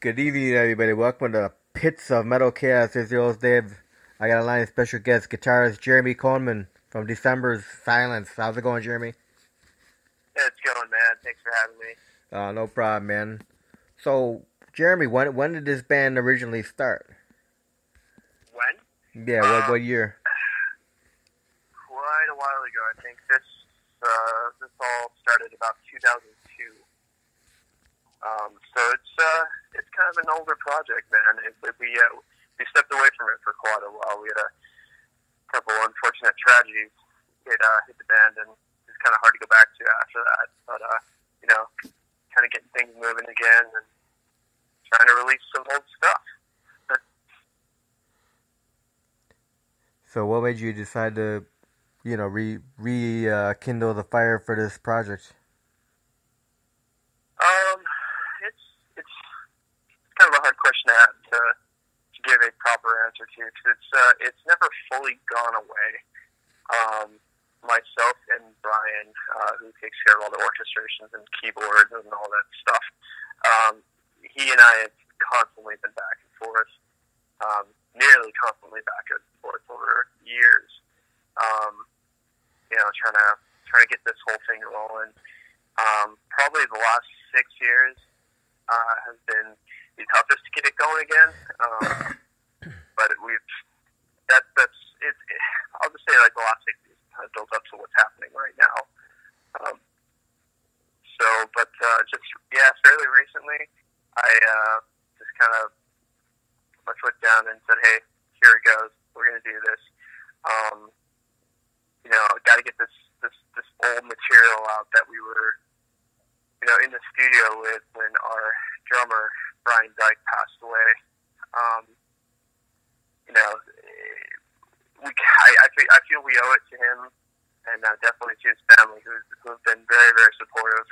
Good evening, everybody. Welcome to the Pits of Metal Chaos. This is your host, Dave. I got a line of special guest, guitarist Jeremy Kohnmann from Decembers Silence. How's it going, Jeremy? Yeah, it's going, man. Thanks for having me. No problem, man. So, Jeremy, when did this band originally start? When? Yeah, what year? Quite a while ago, I think. This all started about 2002. So it's kind of an older project, man. We stepped away from it for quite a while. We had a couple unfortunate tragedies hit the band, and it's kind of hard to go back to after that. But kind of getting things moving again and trying to release some old stuff. So, what made you decide to, rekindle the fire for this project? It's kind of a hard question to give a proper answer to, because it's never fully gone away. Myself and Brian, who takes care of all the orchestrations and keyboards and all that stuff, he and I have constantly been back and forth, nearly constantly back and forth over years. Trying to get this whole thing rolling. Probably the last 6 years has been the toughest to get it going again. But that's it. I'll just say like the last 6 years kind of built up to what's happening right now. Fairly recently, I just kind of put my foot down and said, "Hey, here it goes. We're gonna do this." Got to get this old material out that we were, in the studio with when our drummer Brian Dyke passed away. I feel we owe it to him, and definitely to his family, who've been very, very supportive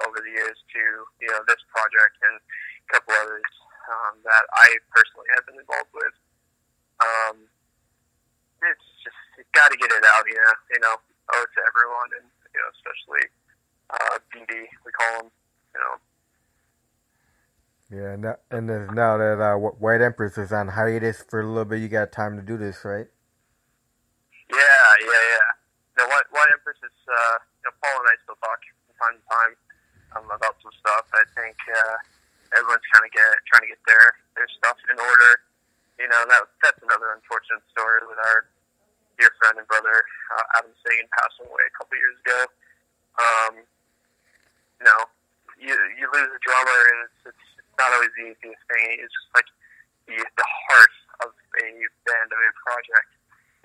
over the years to this project and a couple others that I personally have been involved with. It's got to get it out, owe it to everyone, and especially BD, we call him, Yeah, now that White Empress is on hiatus for a little bit, you got time to do this, right? Yeah. White Empress is, Paul and I still talk from time to time about some stuff. I think everyone's trying to get their stuff in order. That's another unfortunate story with our dear friend and brother Adam Sagan passing away a couple years ago. You lose a drummer, and it's not always the easiest thing. It's just like the heart of a band, of a project.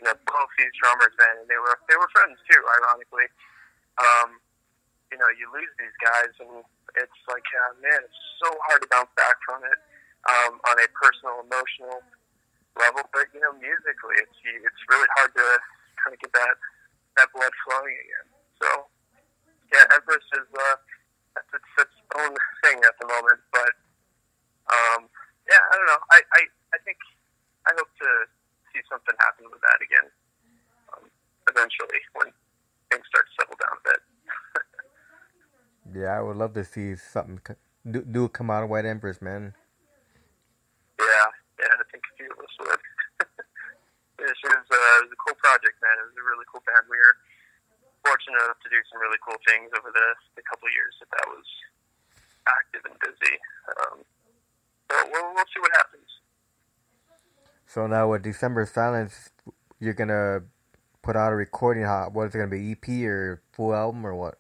Both these drummers, man, and they were friends too, ironically. You lose these guys, and it's like, man, it's so hard to bounce back from it on a personal, emotional level. But musically, it's really hard to kind of get that blood flowing again. So, yeah, Empress is that's its own thing at the moment. But I don't know. I think I hope to see something happen with that again eventually when things start to settle down a bit. Yeah, I would love to see something do come out of White Empress, man. Yeah, I think a few of us would. It was a cool project, man. It was a really cool band. We were fortunate enough to do some really cool things over the couple of years that was active and busy. We'll see what happens. So now with December Silence, you're gonna put out a recording. What is it gonna be? EP or full album or what?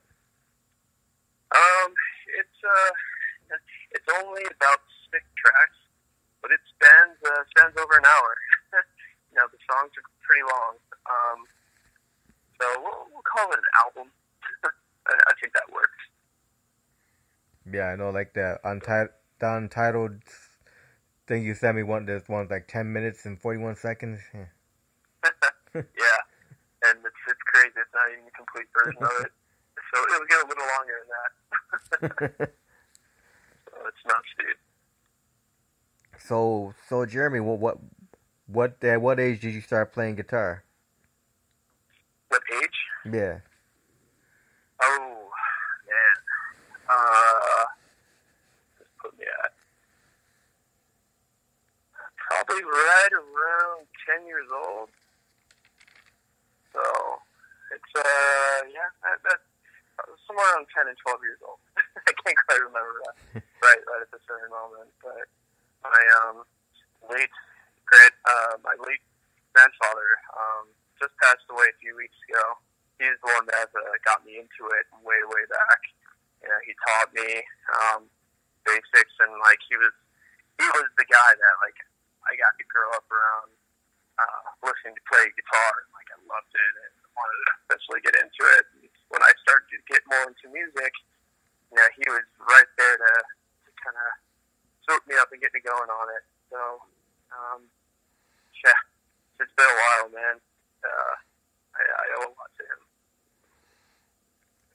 It's only about 6 tracks, but it spans over an hour. The songs are pretty long. So we'll call it an album. I think that works. Yeah, I know, like the untitled thing you sent me, this one's like 10 minutes and 41 seconds. Yeah. Yeah, and it's crazy. It's not even a complete version of it. So it'll get a little longer than that. So it's nuts, dude. So Jeremy, at what age did you start playing guitar? What age? Yeah. Oh, man. Just put me at probably right around 10 years old. So it's that's somewhere around 10 and 12 years old. I can't quite remember that right at this very moment. But my late my late grandfather just passed away a few weeks ago. He's the one that got me into it way back. You know, he taught me basics, and like he was the guy that like I got to grow up around listening to play guitar, and like I loved it and wanted to eventually get into it. And when I started to get more into music, you know, he was right there to kind of swoop me up and get me going on it. So yeah, it's been a while, man. I owe a lot to him.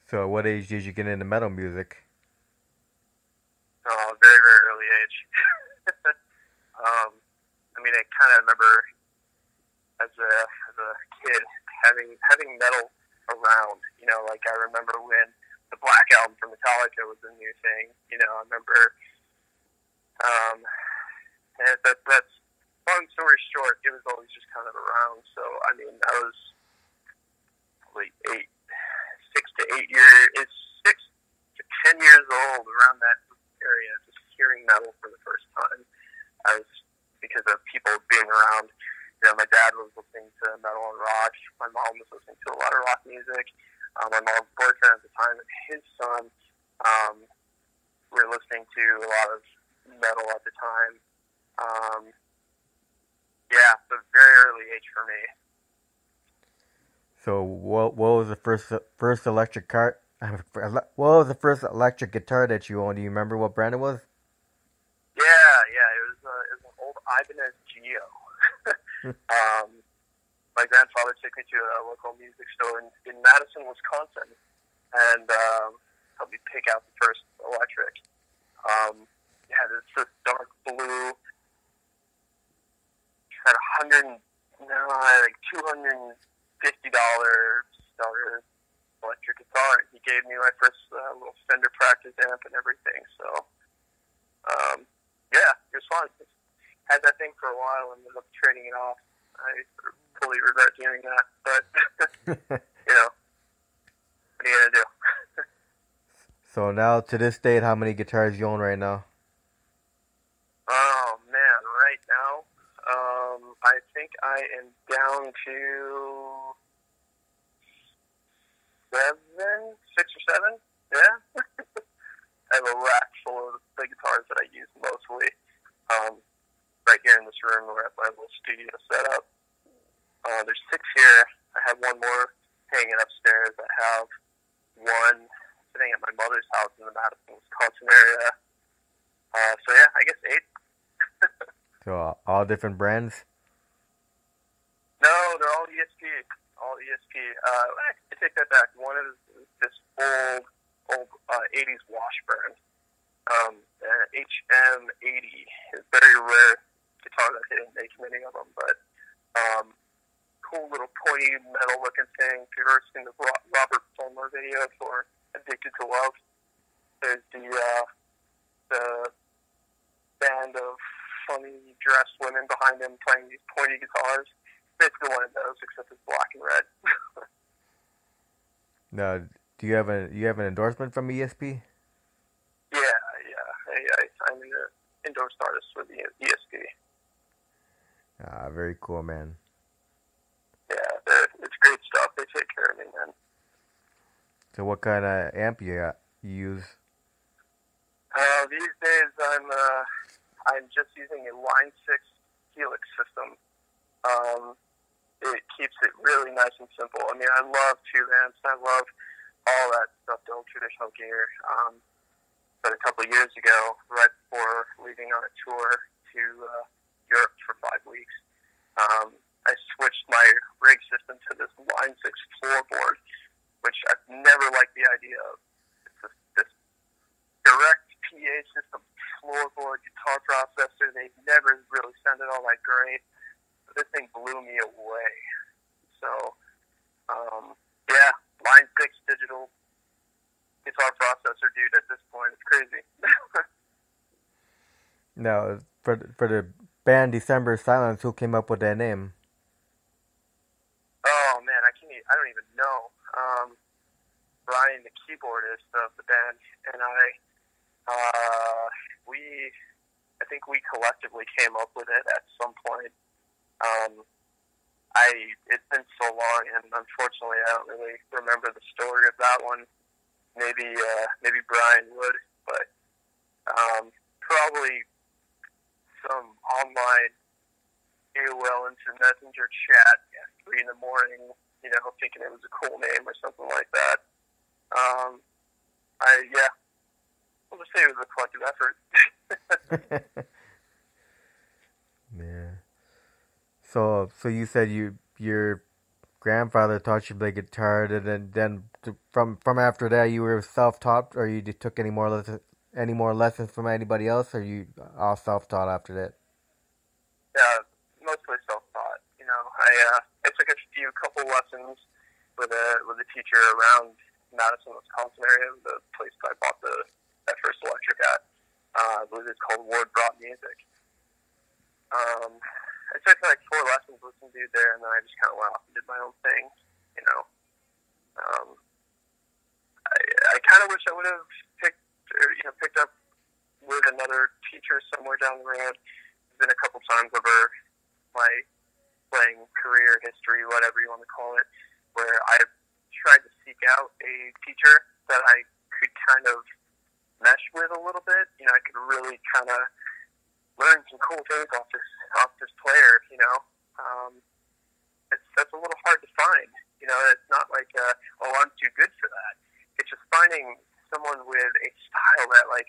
So, at what age did you get into metal music? Oh, very early age. I mean, I kind of remember as a kid having metal around. You know, like I remember when the Black Album from Metallica was a new thing. You know, I remember. And that's long story short. It was always just kind of around. So I mean, I was probably 6 to 10 years old, around that area, just hearing metal for the first time. I was, because of people being around. You know, my dad was listening to metal and rock. My mom was listening to a lot of rock music. My mom's boyfriend at the time and his son were listening to a lot of metal at the time. Yeah, so very early age for me. So, what was the first electric car? What was the first electric guitar that you owned? Do you remember what brand it was? Yeah, it was an old Ibanez Geo. My grandfather took me to a local music store in Madison, Wisconsin, and helped me pick out the first electric. This dark blue, had $250 starter electric guitar, and he gave me my first little Fender practice amp and everything. So, yeah, it was fun. Had that thing for a while and ended up trading it off. I fully regret doing that, but you know, what are you gonna do? So now, to this date, how many guitars you own right now? Oh man, right now, I think I am down to 6 or 7. Yeah, I have a rack full of the guitars that I use mostly. Right here in this room, where I have my little studio set up. There's 6 here. I have one more hanging upstairs. I have one sitting at my mother's house in the Madison, Wisconsin area. So yeah, I guess 8. So all different brands? No, they're all ESP. All ESP. I take that back. One is this old 80s Washburn. HM80 is very rare guitar that they didn't make many of them, but cool little pointy metal looking thing. If you've ever seen the Robert Palmer video for Addicted to Love, there's the band of funny dressed women behind him playing these pointy guitars. Basically one of those, except it's black and red. Now, do you have an endorsement from ESP? Yeah. I'm an endorsed artist with the ESP. Very cool, man. Yeah, it's great stuff. They take care of me, man. So what kind of amp you use? These days, I'm just using a Line 6 Helix system. It keeps it really nice and simple. I mean, I love 2 amps. I love all that stuff, the old traditional gear. But a couple of years ago, right before leaving on a tour to Europe for 5 weeks, I switched my rig system to this Line 6 floorboard, which I've never liked the idea of. It's this direct PA system floorboard guitar processor. They never really sounded all that great. But this thing blew me away. So, yeah, Line 6 digital guitar processor, dude. At this point, it's crazy. Now, for the band December Silence, who came up with that name? Oh man, I don't even know. Brian, the keyboardist of the band, and uh, we, I think we collectively came up with it at some point. Um, it's been so long, and unfortunately, I don't really remember the story of that one. Maybe Brian would, but probably some online AOL Instant Messenger chat at 3 in the morning, thinking it was a cool name or something like that. Um, yeah, we'll just say it was a collective effort. Yeah. So you said your grandfather taught you to play guitar, and then from after that you were self-taught, or you took any more lessons from anybody else, or you all self-taught after that? Yeah, mostly self-taught. I took a couple lessons with a teacher around Madison, Wisconsin area, the place I bought that first electric at. I believe it's called Ward Brought Music. I took like 4 lessons with some dude there, and then I just kind of went off and did my own thing. You know, um, I kind of wish I would have picked up with another teacher somewhere down the road. There's been a couple times over my playing career history, whatever you want to call it, where I've tried to seek out a teacher that I could kind of mesh with a little bit. I could really kind of learn some cool things off this player. That's a little hard to find. It's not like I'm too good for that. It's just finding someone with a style that I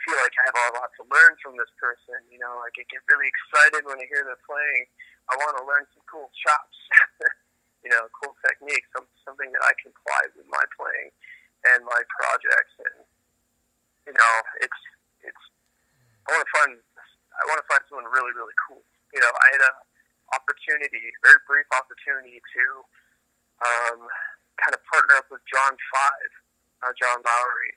feel like I have a lot to learn from this person. I get really excited when I hear them playing. I want to learn some cool chops, cool techniques, something that I can apply with my playing and my projects. And it's I want to find someone really, really cool. I had a very brief opportunity to kind of partner up with John Lowry,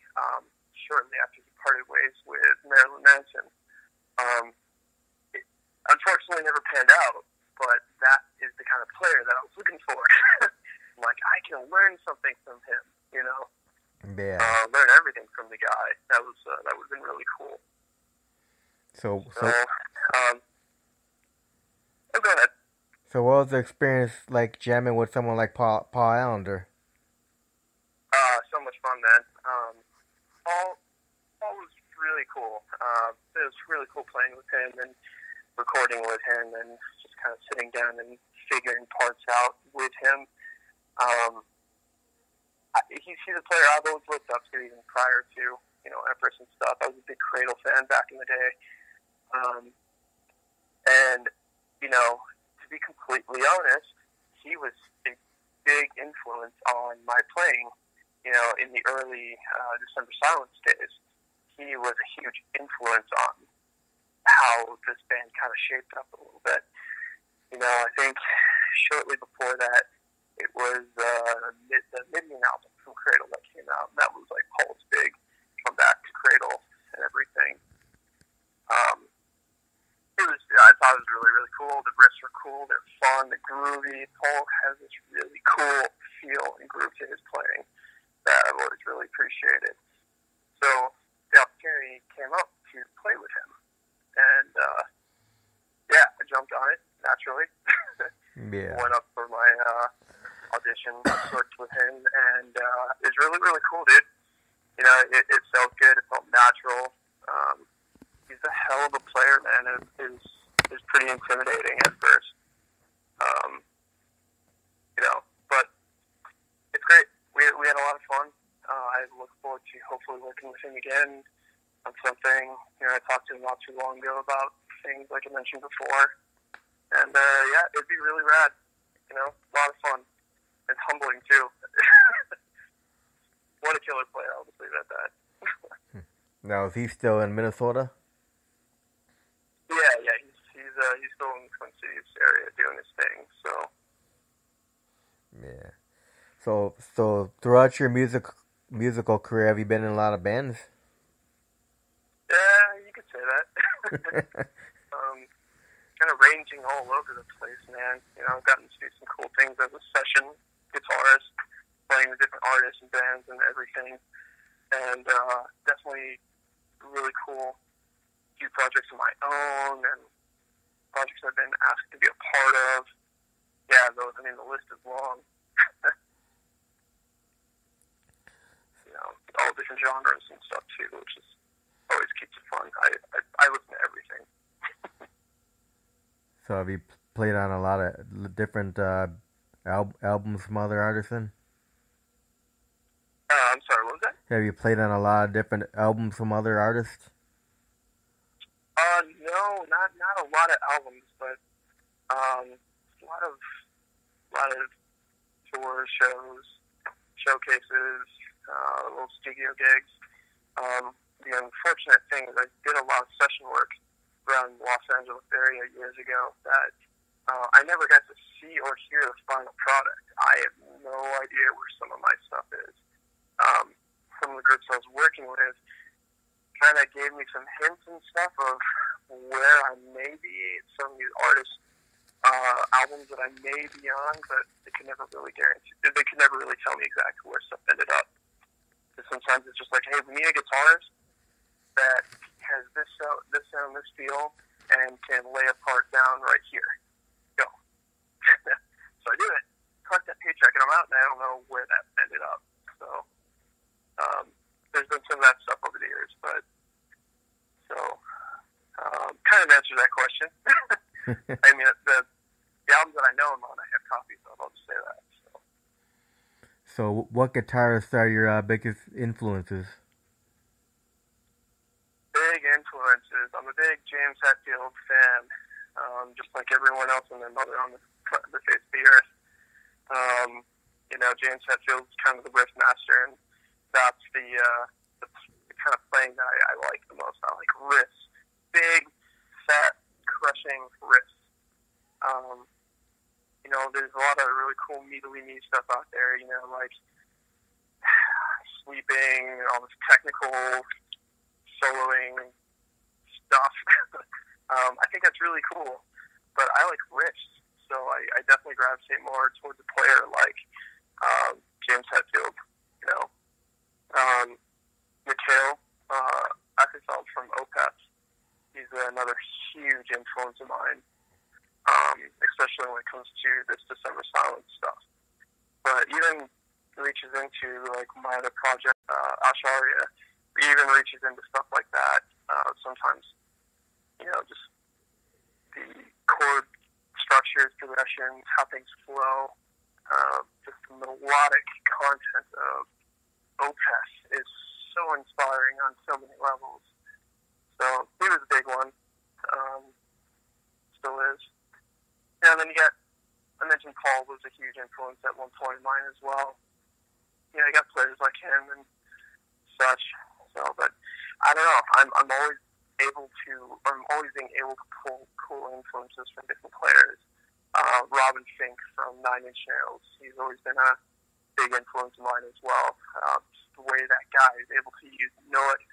shortly after he parted ways with Marilyn Manson. It unfortunately never panned out, but that is the kind of player that I was looking for. I'm like, I can learn something from him, Yeah. learn everything from the guy. That would have been really cool. So go ahead. So what was the experience like jamming with someone like Paul Allender? So much fun, man. Paul was really cool. It was really cool playing with him and recording with him and just kind of sitting down and figuring parts out with him. He's a player I've always looked up to, even prior to Empress and stuff. I was a big Cradle fan back in the day, and to be completely honest, he was a big influence on my playing. In the early December Silence days, he was a huge influence on how this band kind of shaped up a little bit. I think shortly before that, it was the Midian album from Cradle that came out. And that was like Paul's big comeback to Cradle and everything. I thought it was really, really cool. The riffs were cool. They're fun. They're groovy. Paul has this really cool feel and groove to his playing that I've always really appreciated. So the opportunity came up to play with him. And, I jumped on it, naturally. Yeah. Went up for my audition, worked with him, and it was really, really cool, dude. It felt good. It felt natural. He's a hell of a player, man. It was pretty intimidating at first. But it's great. We had a lot of fun. I look forward to hopefully working with him again on something. I talked to him not too long ago about things like I mentioned before. And, it'd be really rad. A lot of fun. And humbling, too. What a killer player. I'll just leave it at that. Now, is he still in Minnesota? Yeah. He's still in the Twin Cities area doing his thing, so. Yeah. So throughout your musical career, have you been in a lot of bands? Yeah, you could say that. Kind of ranging all over the place, man. You know, I've gotten to do some cool things as a session guitarist, playing with different artists and bands and everything. And definitely really cool few projects of my own and projects I've been asked to be a part of. Yeah, those, I mean, the list is long. You know, all different genres and stuff too, which is always keeps it fun. I listen to everything. So have you played on a lot of different albums from other artists then? I'm sorry, what was that? Have you played on a lot of different albums from other artists? No, not a lot of albums, but a lot of tour shows, showcases, little studio gigs. The unfortunate thing is I did a lot of session work around the Los Angeles area years ago that I never got to see or hear the final product. I have no idea where some of my stuff is. Some of the groups I was working with kind of gave me some hints and stuff of where I may be, some of these artists' albums that I may be on, but they could never really guarantee. They could never really tell me exactly where stuff ended up. Because sometimes it's just like, hey, we need a guitarist that has this sound, this feel, and can lay a part down right here. Go. So I do it, collect that paycheck, and I'm out, and I don't know where that ended up. So there's been some of that stuff over the years, but so kind of answers that question. I mean, the albums that I know I'm on, I have copies of. I'll just say that. So what guitarists are your biggest influences? Big influences. I'm a big James Hetfield fan, just like everyone else and their mother on the face of the earth. You know, James Hetfield's kind of the riff master, and that's the kind of playing that I like the most. I like riffs, big, fat, crushing riffs. You know, there's a lot of really cool mealy stuff out there. You know, like sweeping, all this technical soloing stuff. I think that's really cool, but I like riffs, so I definitely gravitate more towards a player like James Hetfield. You know, Mikhail Akasov from Opeth. He's another huge influence of mine, especially when it comes to this December silence stuff. But even reaches into like my other project, Asharia. Even reaches into stuff like that. Sometimes, you know, just the chord structures, progressions, how things flow. Just the melodic content of Opeth is so inspiring on so many levels. So he was a big one. Still is. Yeah, and then you got, I mentioned Paul was a huge influence at one point of mine as well. You know, you got players like him and such. So, but I don't know. I'm always being able to pull cool influences from different players. Robin Fink from Nine Inch Nails. He's always been a big influence of mine as well. Just the way that guy is able to use noise.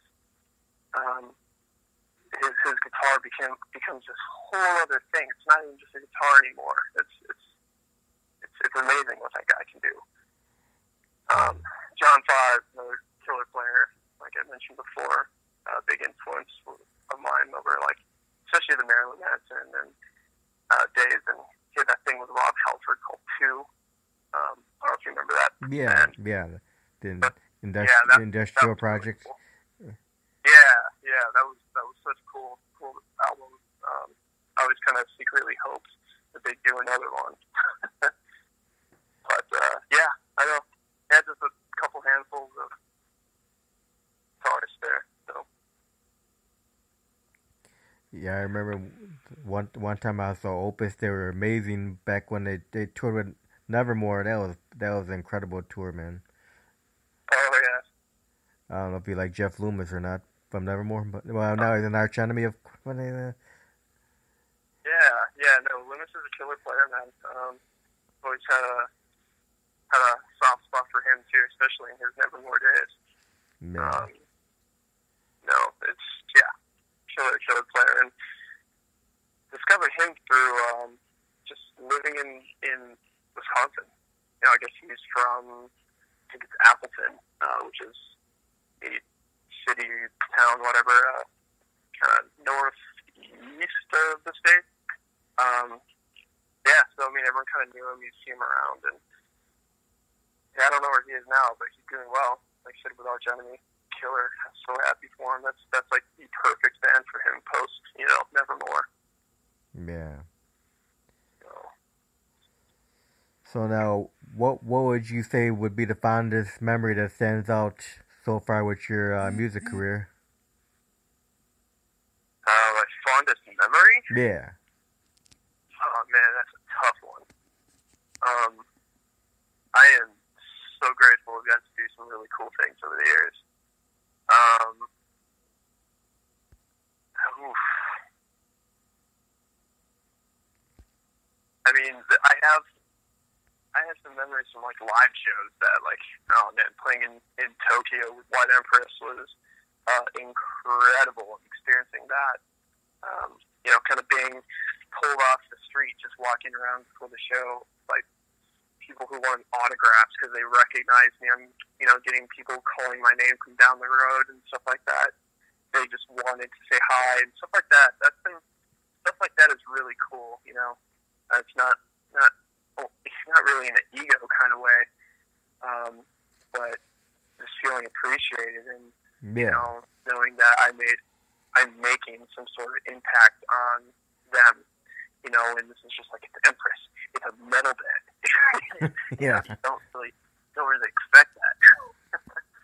His guitar becomes this whole other thing. It's not even just a guitar anymore. It's amazing what that guy can do. John Five, another killer player, like I mentioned before, big influence of mine over like especially the Marilyn Manson and days, and he had that thing with Rob Halford called Two. I don't know if you remember that. Yeah, band. yeah, that industrial was project. Really cool. Yeah, that was such a cool album. I always kind of secretly hoped that they'd do another one. But yeah, I know. Yeah, just a couple handfuls of artists there. So. Yeah, I remember one time I saw Opus. They were amazing back when they toured with Nevermore. That was an incredible tour, man. Oh yeah. I don't know if you like Jeff Loomis or not from Nevermore, but well, now he's an arch enemy of. Yeah. No, Loomis is a killer player, man. Always had a soft spot for him too, especially in his Nevermore days. Man. No, it's killer player, he's from, I think it's Appleton, which is a city, town, whatever, kind of northeast of the state. Yeah, so I mean, everyone kind of knew him. You'd see him around, and yeah, I don't know where he is now, but he's doing well. Like I said, with Arch Enemy, killer. I'm so happy for him. That's like the perfect band for him. Post, Nevermore. Yeah. So now, what would you say would be the fondest memory that stands out so far with your music career? My fondest memory? Yeah. Oh man, that's a tough one. I am so grateful we've got to do some really cool things over the years. Oof. I mean, I have some memories from like live shows that, like, oh man, playing in Tokyo with White Empress was incredible. Experiencing that, kind of being pulled off the street, just walking around before the show, like people who want autographs because they recognize me. I'm, getting people calling my name from down the road and stuff like that. They just wanted to say hi and stuff like that. Stuff like that is really cool. It's not really in an ego kind of way, but just feeling appreciated and knowing that I'm making some sort of impact on them. And this is just like it's Empress. It's a metal band. Yeah. You don't really expect that.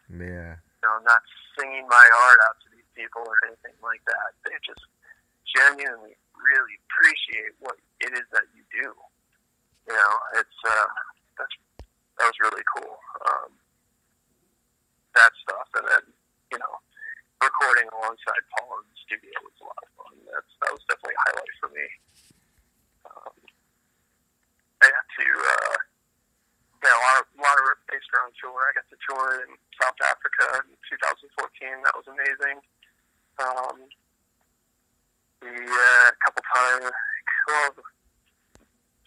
Yeah. I'm not singing my heart out to these people or anything like that. They just genuinely really appreciate what it is that you do. That was really cool. That stuff, and then recording alongside Paul in the studio was a lot of fun. That was definitely a highlight for me. I got to a lot of bass ground tour. I got to tour in South Africa in 2014. That was amazing. A couple times,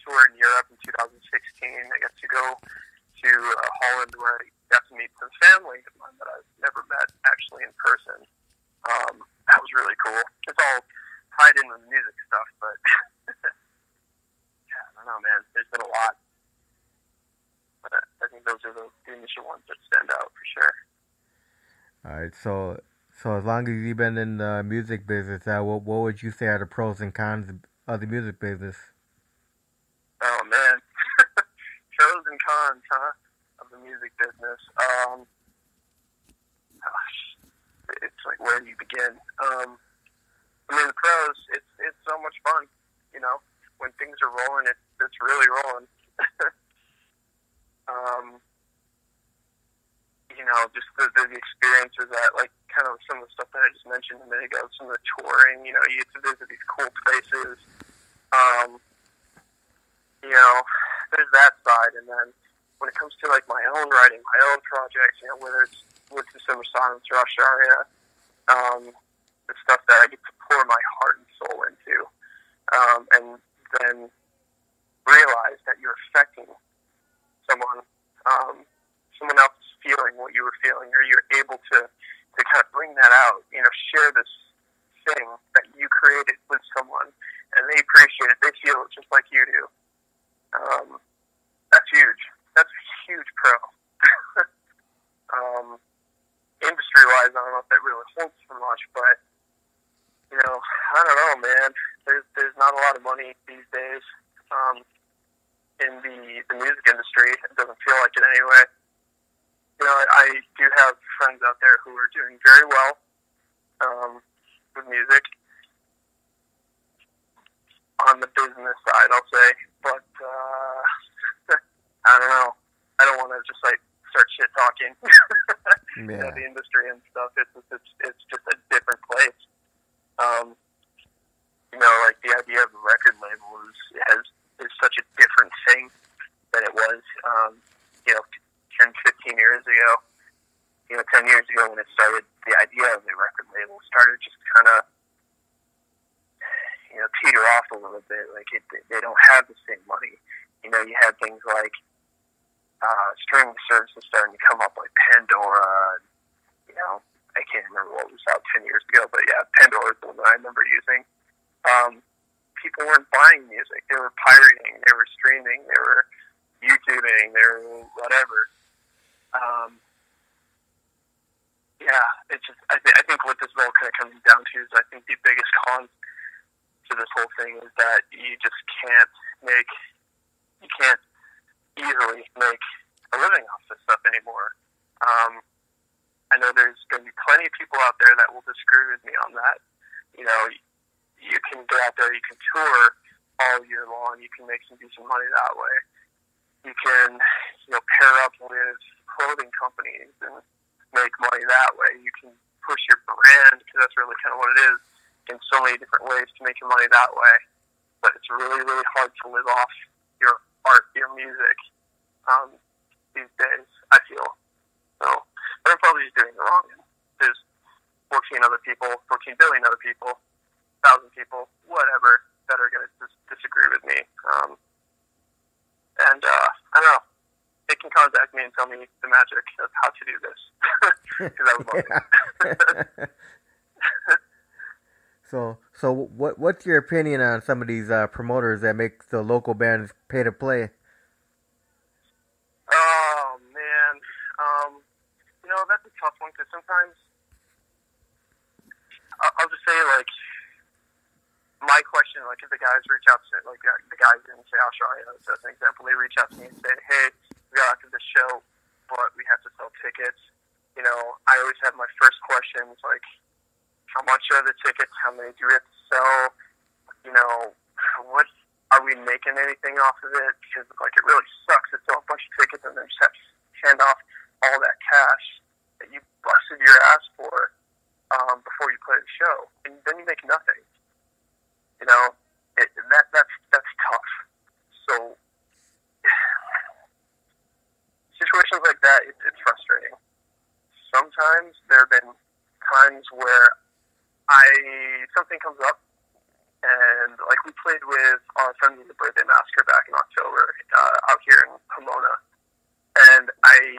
toured in Europe in 2016. I got to go to Holland where I got to meet some family of mine that I've never met actually in person. That was really cool. It's all tied in with music stuff, but I don't know, man. There's been a lot. But I think those are the initial ones that stand out for sure. All right, so as long as you've been in the music business, what would you say are the pros and cons of the music business? Oh man, pros and cons, of the music business. Gosh, it's like, where do you begin? The pros, it's so much fun. When things are rolling, it's really rolling. Just the experiences that, like, kind of some of the stuff that I just mentioned a minute ago, some of the touring, you get to visit these cool places. There's that side, and then when it comes to, like, my own writing, my own projects, whether it's Of.Decembers songs or Asharia, the stuff that I get to pour my heart and soul into, and then realize that you're affecting someone else's feeling what you were feeling, or you're able to kind of bring that out, share this thing that you created with someone, and they appreciate it, they feel it just like you do. That's huge. That's a huge pro. Industry-wise, I don't know if that really holds for much, but, I don't know, man. There's not a lot of money these days in the music industry. It doesn't feel like it anyway. I do have friends out there who are doing very well with music on the business side, I'll say. But I don't know. I don't want to just like start shit talking. The industry and stuff. It's just a different place. Like the idea of a record label is such a different thing than it was 10, 15 years ago. 10 years ago when it started, the idea of a record label started just kind of, teeter off a little bit. Like, they don't have the same money. You had things like, streaming services starting to come up, like Pandora. You know, I can't remember what was out 10 years ago, but yeah, Pandora is the one that I remember using. People weren't buying music; they were pirating, they were streaming, they were YouTubing, they were whatever. Yeah, it's just I think what this all kind of comes down to is I think the biggest con to this whole thing is that you just can't easily make a living off this stuff anymore. I know there's going to be plenty of people out there that will disagree with me on that. You know, you can go out there, you can tour all year long, you can make some decent money that way. You can, pair up with clothing companies and make money that way. You can push your brand, because that's really kind of what it is, in so many different ways to make your money that way. But it's really, really hard to live off your art, your music, these days, I feel. So, but I'm probably just doing it wrong. There's 14 billion other people, 1,000 people, whatever, that are going to disagree with me. And I don't know. They can contact me and tell me the magic of how to do this. Because I would love it. So what's your opinion on some of these promoters that make the local bands pay to play? Oh, man. That's a tough one, because sometimes I'll just say, like, my question, like, if the guys reach out to, like, the guys in, say, Australia, as an example, they reach out to me and say, hey, we got after the show, but we have to sell tickets. I always have my first questions, like, how much are the tickets? How many do we have to sell? What are we making anything off of it? Because, like, it really sucks to sell a bunch of tickets and then just have to hand off all that cash that you busted your ass for before you play the show, and then you make nothing. That's tough. So situations like that, it's frustrating. Sometimes there have been times where something comes up, and like we played with our friends at the Birthday Massacre back in October out here in Pomona, and I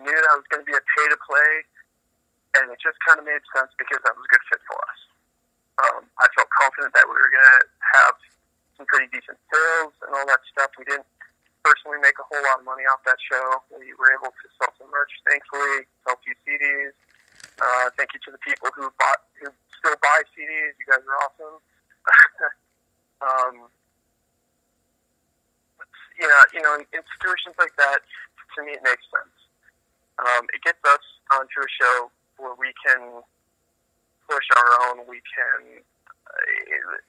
knew that was going to be a pay to play, and it just kind of made sense because that was a good fit for us. I felt confident that we were going to have some pretty decent sales and all that stuff. We didn't personally make a whole lot of money off that show. We were able to sell some merch, thankfully, sell a few CDs. Thank you to the people who still buy CDs. You guys are awesome. In situations like that, to me, it makes sense. It gets us onto a show where we can push our own. We can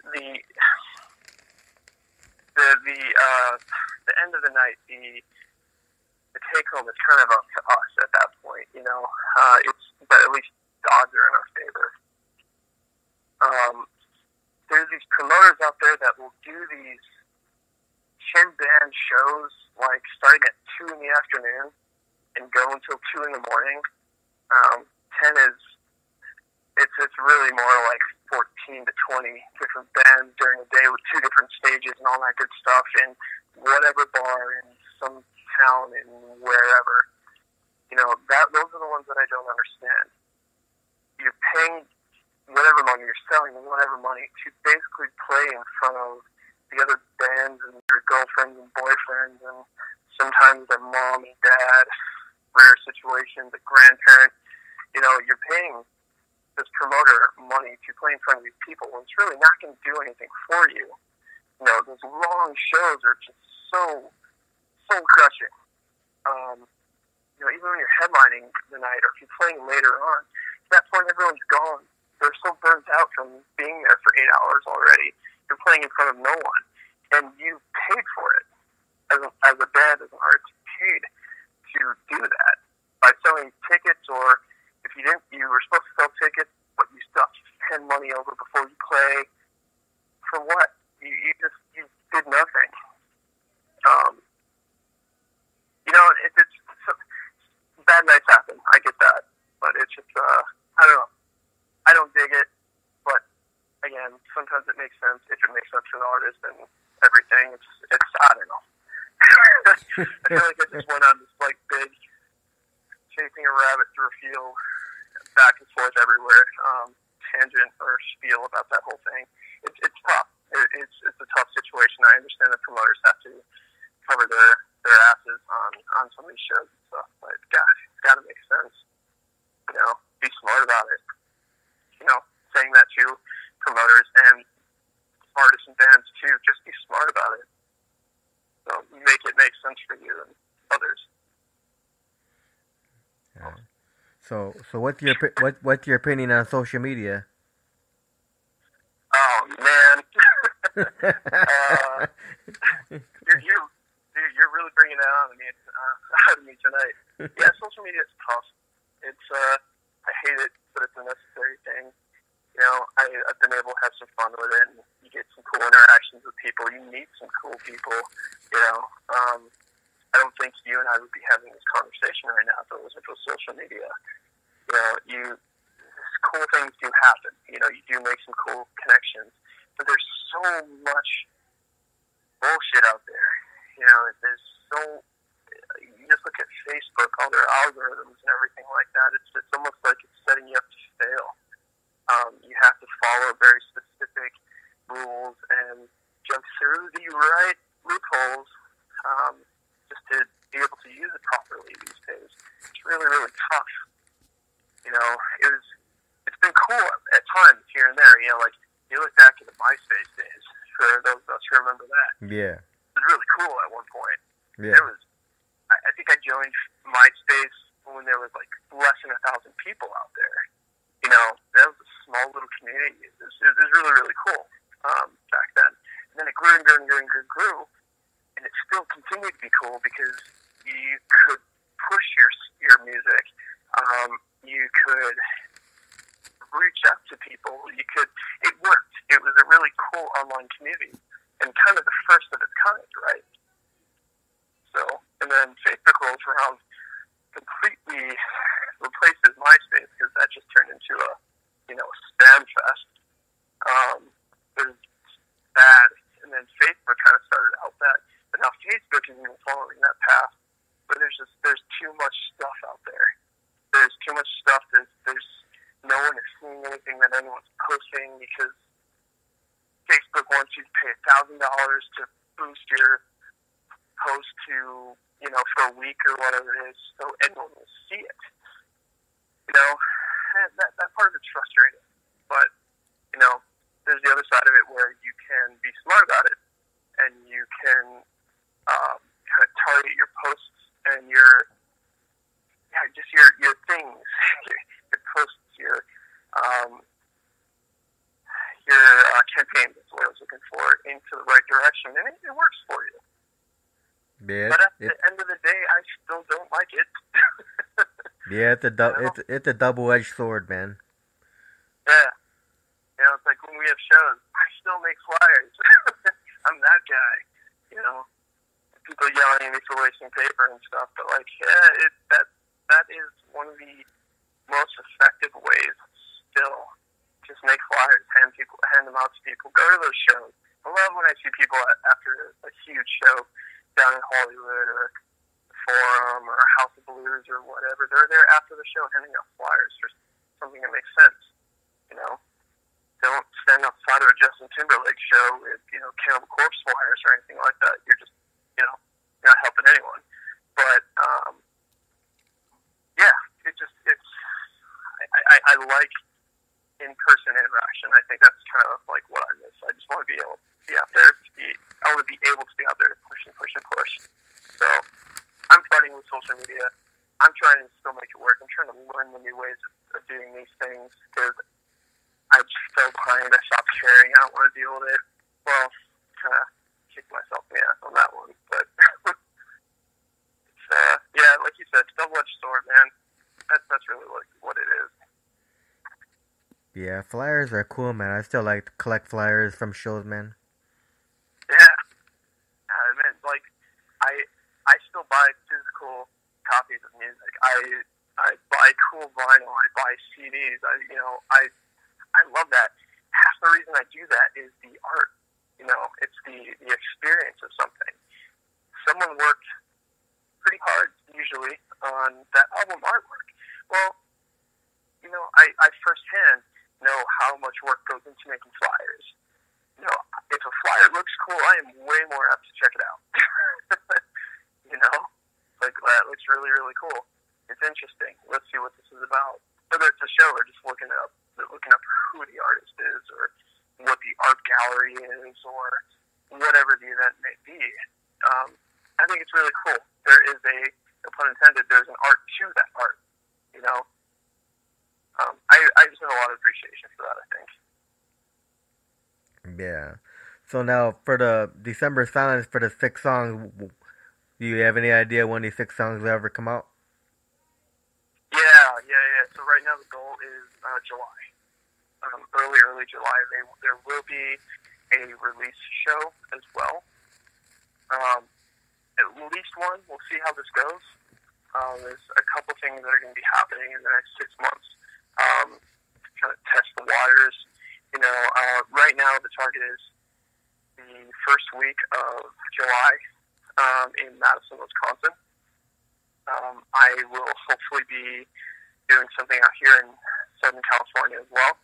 the end of the night, the take home is kind of up to us at that point. But at least the odds are in our favor. There's these promoters out there that will do these 10-band shows, like starting at 2 in the afternoon and go until 2 in the morning. 10 is it's really more like 14 to 20 different bands during the day with 2 different stages and all that good stuff in whatever bar in some town in wherever. Those are the ones that I don't understand. You're paying whatever money, you're selling whatever money to basically play in front of the other bands and your girlfriends and boyfriends and sometimes their mom and dad, rare situations, a grandparent. You're paying this promoter money to play in front of these people when it's really not going to do anything for you. Those long shows are just so crushing. Even when you're headlining the night or if you're playing later on, at that point everyone's gone. They're so burnt out from being there for 8 hours already. You're playing in front of no one, and you paid for it. As a band, as an artist, you paid to do that by selling tickets, or if you didn't, you were supposed to sell tickets, but you still have to hand money over before you play. For what? You did nothing. It's bad nights happen. I get that, but it's just I don't know. I don't dig it, but again, sometimes it makes sense if it makes sense for the artist and everything. It's I don't know. I feel like I just went on this like big chasing a rabbit through a field, back and forth everywhere, tangent or spiel about that whole thing. It's tough. It's a tough situation. I understand that promoters have to cover their asses on some of these shows and stuff, but God, it's got to make sense. You know, be smart about it. You know, saying that to promoters and artists and bands too. Just be smart about it. So make it make sense for you and others. Yeah. So what's your opinion on social media? Oh man, you're really bringing that out of me tonight. Yeah, social media is tough. It's I hate it, but it's a necessary thing. You know, I've been able to have some fun with it, and you get some cool interactions with people. You meet some cool people. You know, I don't think you and I would be having this conversation right now if it wasn't for social media. You know, cool things do happen. You know, you do make some cool connections, but there's so much bullshit out there. You know, there's so. You just look at Facebook, all their algorithms and everything like that. It's almost like it's setting you up to fail. You have to follow very specific rules and jump through the right loopholes just to be able to use it properly these days. It's really, really tough. You know, it's been cool at times here and there. You know, like you look back at the MySpace days for those of us who remember that. Yeah, it was really cool at one point. Yeah, there was. I think I joined MySpace when there was like less than 1,000 people out there. You know, that was a small little community. It was really, really cool back then. And then it grew and grew and grew and grew and grew, and it still continued to be cool because you could push your music. You could reach out to people. It worked. It was a really cool online community and kind of the first of its kind, right? So, and then Facebook rolls around, completely replaces MySpace because that just turned into a spam fest. It was bad, and then Facebook kind of started to help that. But now Facebook isn't even following that path. But there's too much stuff out there. There's too much stuff. There's no one is seeing anything that anyone's posting because Facebook wants you to pay $1,000 to boost your post to, for a week or whatever it is, so anyone will see it. You know, that part of it's frustrating. But, there's the other side of it where you can be smart about it and you can kind of target your posts and your things, your posts, your campaign is what I was looking for, into the right direction, and it works for you. Yeah, but at the end of the day, I still don't like it. Yeah, it's a double-edged sword, man. Yeah. It's like when we have shows, I still make flyers. I'm that guy. People yelling at me for wasting paper and stuff, but that is one of the most effective ways still. Just make flyers, hand them out to people. Go to those shows. I love when I see people after a huge show down in Hollywood or Forum or House of Blues or whatever. They're there after the show handing out flyers for something that makes sense. Don't stand outside of a Justin Timberlake show with, Cannibal Corpse flyers or anything like that. You're just, you're not helping anyone. But, I like in-person interaction. I think that's kind of like what I miss. I just want to be able to be out there. I want to be able to be out there to push and push and push. So I'm fighting with social media. I'm trying to still make it work. I'm trying to learn the new ways of doing these things because I just fell behind. I stopped caring. I don't want to deal with it. Well, kind of kicked myself in the ass on that one. But it's, like you said, it's a double-edged sword, man. That's really what it is. Yeah, flyers are cool, man. I still like to collect flyers from shows, man. Yeah. Man, I still buy physical copies of music. I buy cool vinyl. I buy CDs. I love that. Half the reason I do that is the art. It's the experience of something. Someone worked pretty hard usually on that album artwork. Well, I firsthand know how much work goes into making flyers. If a flyer looks cool, I am way more apt to check it out. Like that looks really, really cool. It's interesting. Let's see what this is about. Whether it's a show or just looking up who the artist is or what the art gallery is or whatever the event may be. I think it's really cool. There is no pun intended, there's an art to that art. I just have a lot of appreciation for that, I think. Yeah. So now for the December Silence, for the 6 songs, do you have any idea when these 6 songs will ever come out? Yeah. So right now the goal is July. Early July. There will be a release show as well. At least one. We'll see how this goes. There's a couple things that are going to be happening in the next 6 months. Kind of test the waters. Right now the target is the first week of July in Madison, Wisconsin. I will hopefully be doing something out here in Southern California as well.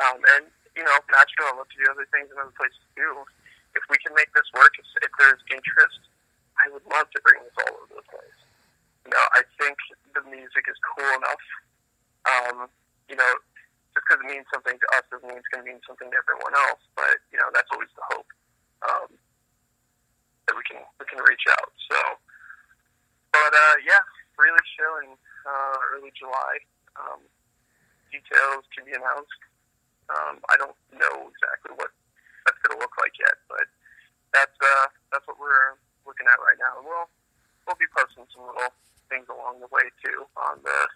And, naturally, I'd love to do other things in other places too. If we can make this work, if there's interest, I would love to bring this all over the place. I think the music is cool enough. Just because it means something to us doesn't mean it's going to mean something to everyone else. But, that's always the hope, that we can reach out. So, but, release show in early July. Details to be announced. I don't know exactly what that's going to look like yet, but that's what we're looking at right now. We'll be posting some little things along the way too on the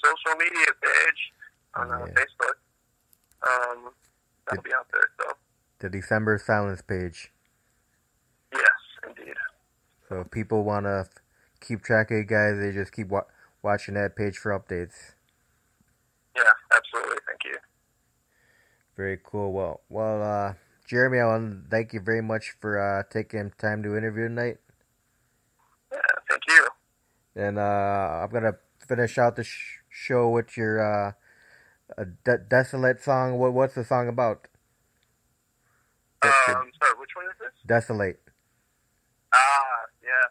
social media page on Facebook. That'll be out there. So the December Silence page. Yes, indeed. So if people want to keep track of you guys, they just keep watching that page for updates. Yeah, absolutely. Thank you. Very cool. Well, Jeremy, I want to thank you very much for taking time to interview tonight. Yeah, thank you. And I'm gonna finish out the show with your Desolate song. What's the song about? Sorry, which one is this? Desolate. Yeah.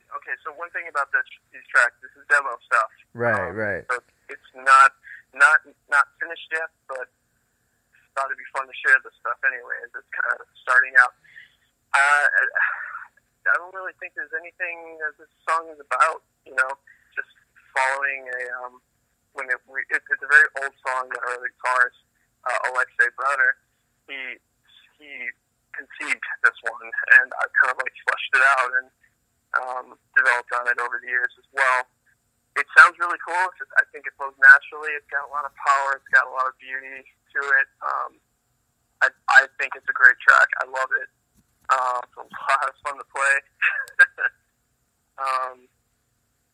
Okay, so one thing about these tracks, this is demo stuff. Right. So it's not finished yet, but thought it'd be fun to share this stuff anyways. It's kind of starting out. I don't really think there's anything that this song is about, just following it's a very old song that our guitarist, Alexei Browner, he conceived this one, and I kind of fleshed it out and developed on it over the years as well. It sounds really cool. I think it flows naturally. It's got a lot of power. It's got a lot of beauty to it. I think it's a great track. I love it. It's a lot of fun to play.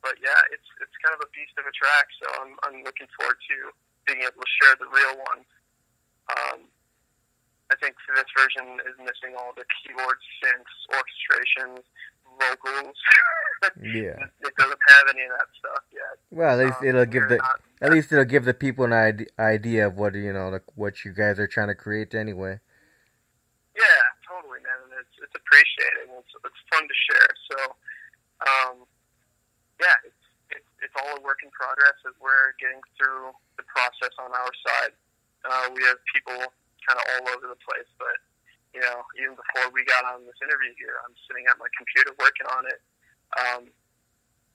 But yeah, it's kind of a beast of a track. So I'm looking forward to being able to share the real one. I think this version is missing all the keyboard synths, orchestrations, vocals. Yeah. It doesn't have any of that stuff yet. Well, at least it'll give the people an idea of what what you guys are trying to create anyway. Yeah, totally, man. And it's appreciated. It's fun to share. So, yeah, it's all a work in progress as we're getting through the process on our side. We have people kind of all over the place, but even before we got on this interview here, I'm sitting at my computer working on it,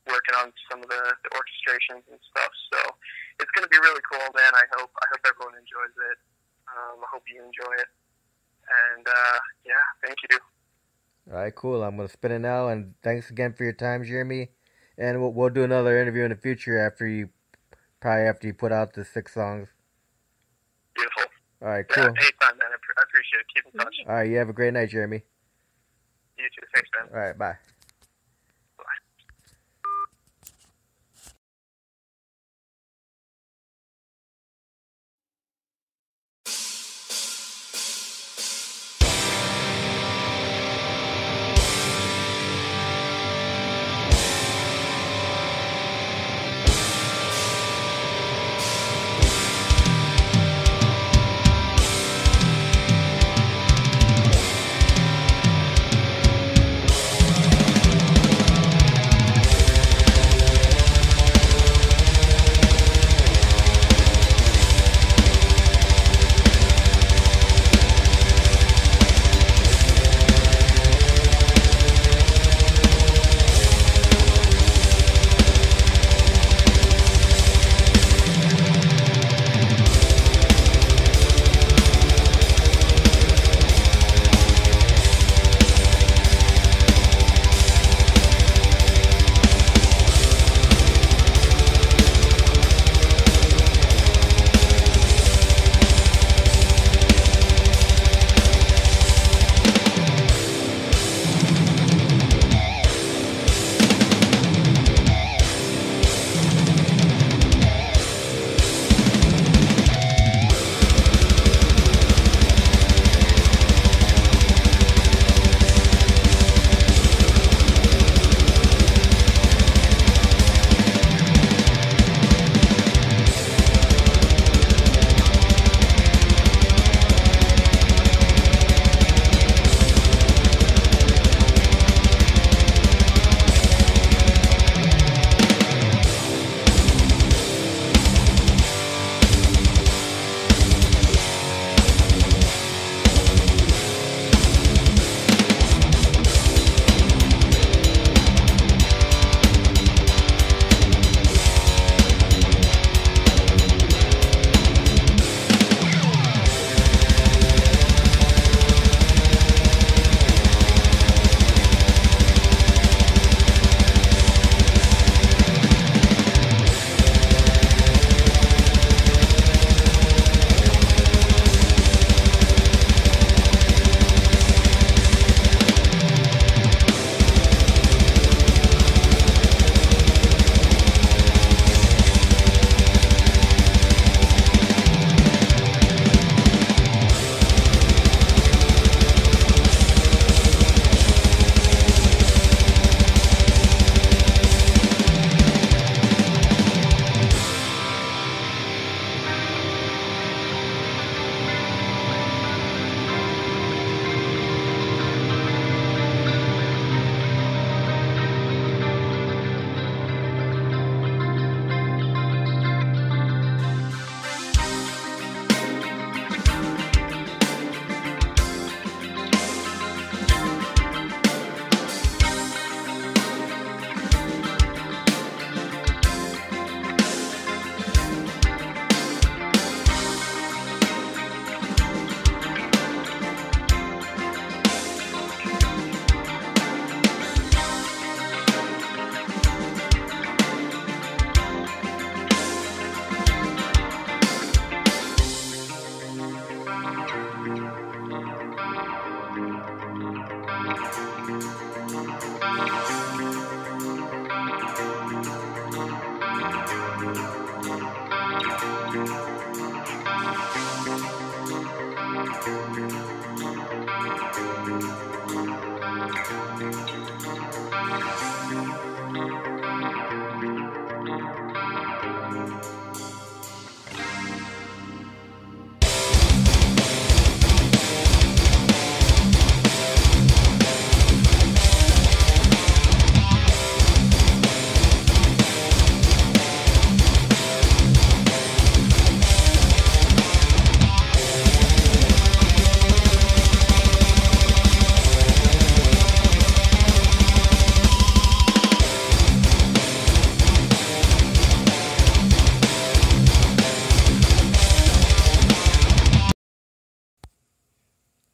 working on some of the orchestrations and stuff. So it's going to be really cool, man. I hope everyone enjoys it. I hope you enjoy it. And yeah, thank you. All right, cool. I'm gonna spin it now, and thanks again for your time, Jeremy. And we'll do another interview in the future after you put out the 6 songs. Beautiful. All right, cool. Yeah, anytime, man. I appreciate it. Keep in touch. All right, you have a great night, Jeremy. You too. Thanks, man. All right, bye.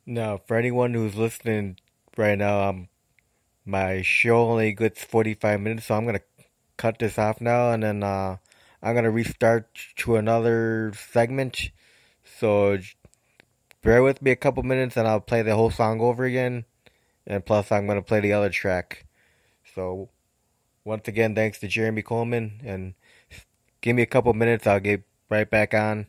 Now, for anyone who's listening right now, my show only gets 45 minutes, so I'm gonna cut this off now, and then I'm gonna restart to another segment. So bear with me a couple minutes, and I'll play the whole song over again. And plus, I'm gonna play the other track. So once again, thanks to Jeremy Kohnmann, and give me a couple minutes, I'll get right back on.